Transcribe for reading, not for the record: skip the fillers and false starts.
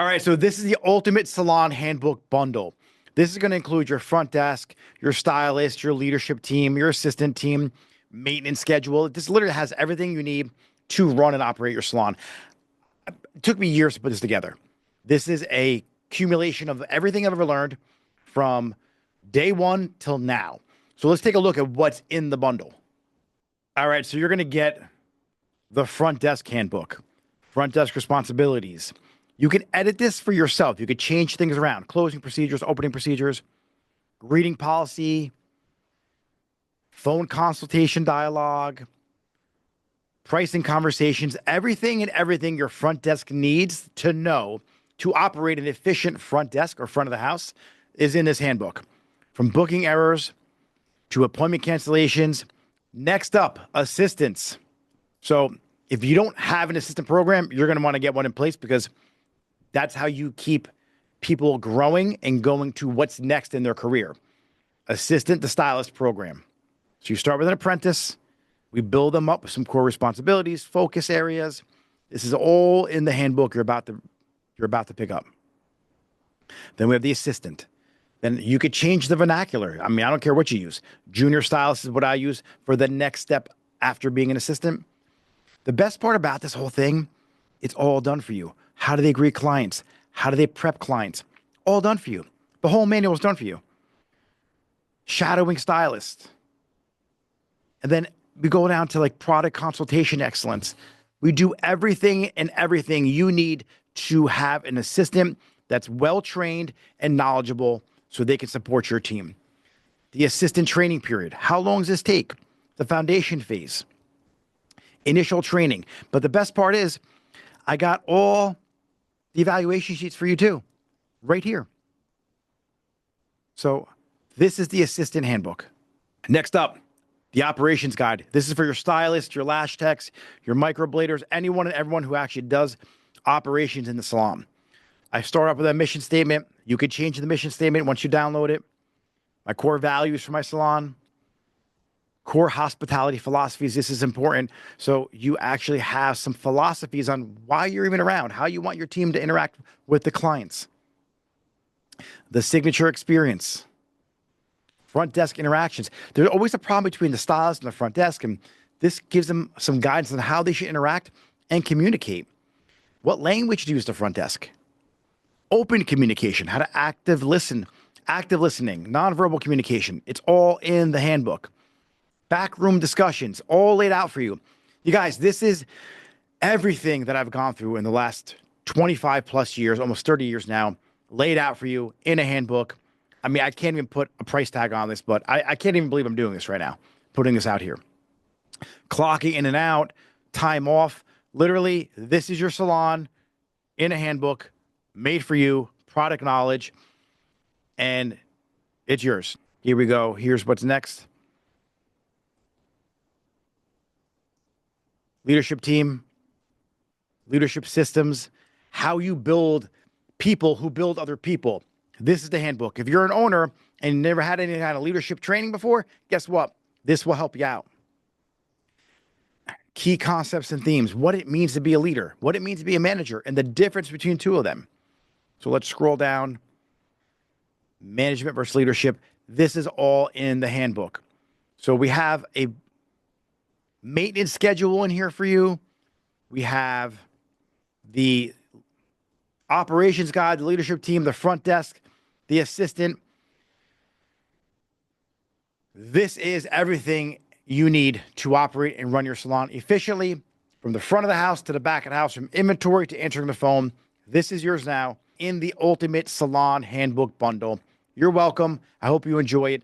All right, so this is the ultimate salon handbook bundle. This is going to include your front desk, your stylist, your leadership team, your assistant team, maintenance schedule. This literally has everything you need to run and operate your salon. It took me years to put this together. This is a accumulation of everything I've ever learned from day one till now. So let's take a look at what's in the bundle. All right, so you're going to get the front desk handbook, front desk responsibilities. You can edit this for yourself. You could change things around, closing procedures, opening procedures, greeting policy, phone consultation dialogue, pricing conversations, everything and everything your front desk needs to know to operate an efficient front desk or front of the house is in this handbook. From booking errors to appointment cancellations. Next up, assistants. So if you don't have an assistant program, you're going to want to get one in place because that's how you keep people growing and going to what's next in their career. Assistant to stylist program. So you start with an apprentice. We build them up with some core responsibilities, focus areas. This is all in the handbook you're about to pick up. Then we have the assistant. Then you could change the vernacular. I mean, I don't care what you use. Junior stylist is what I use for the next step after being an assistant. The best part about this whole thing, it's all done for you. How do they greet clients? How do they prep clients? All done for you. The whole manual is done for you. Shadowing stylist. And then we go down to like product consultation excellence. We do everything and everything you need to have an assistant that's well-trained and knowledgeable so they can support your team. The assistant training period. How long does this take? The foundation phase. Initial training. But the best part is I got all the evaluation sheets for you too, right here. So this is the assistant handbook. Next up, the operations guide. This is for your stylist, your lash techs, your microbladers, anyone and everyone who actually does operations in the salon. I start off with a mission statement. You could change the mission statement once you download it. My core values for my salon. Core hospitality philosophies. This is important. So you actually have some philosophies on why you're even around, how you want your team to interact with the clients. The signature experience. Front desk interactions. There's always a problem between the stylist and the front desk, and this gives them some guidance on how they should interact and communicate. What language to use the front desk? Open communication, how to active listening, nonverbal communication. It's all in the handbook. Backroom discussions, all laid out for you. You guys, this is everything that I've gone through in the last 25 plus years, almost 30 years now, laid out for you in a handbook. I mean, I can't even put a price tag on this, but I can't even believe I'm doing this right now, putting this out here. Clocking in and out, time off. Literally, this is your salon in a handbook, made for you, product knowledge, and it's yours. Here we go. Here's what's next. Leadership team, leadership systems, how you build people who build other people. This is the handbook. If you're an owner and you never had any kind of leadership training before, guess what? This will help you out. Key concepts and themes, what it means to be a leader, what it means to be a manager, and the difference between two of them. So let's scroll down. Management versus leadership. This is all in the handbook. So we have a maintenance schedule in here for you. We have the operations guide, the leadership team, the front desk, the assistant. This is everything you need to operate and run your salon efficiently, from the front of the house to the back of the house, from inventory to answering the phone. This is yours now in the Ultimate Salon Handbook Bundle. You're welcome. I hope you enjoy it.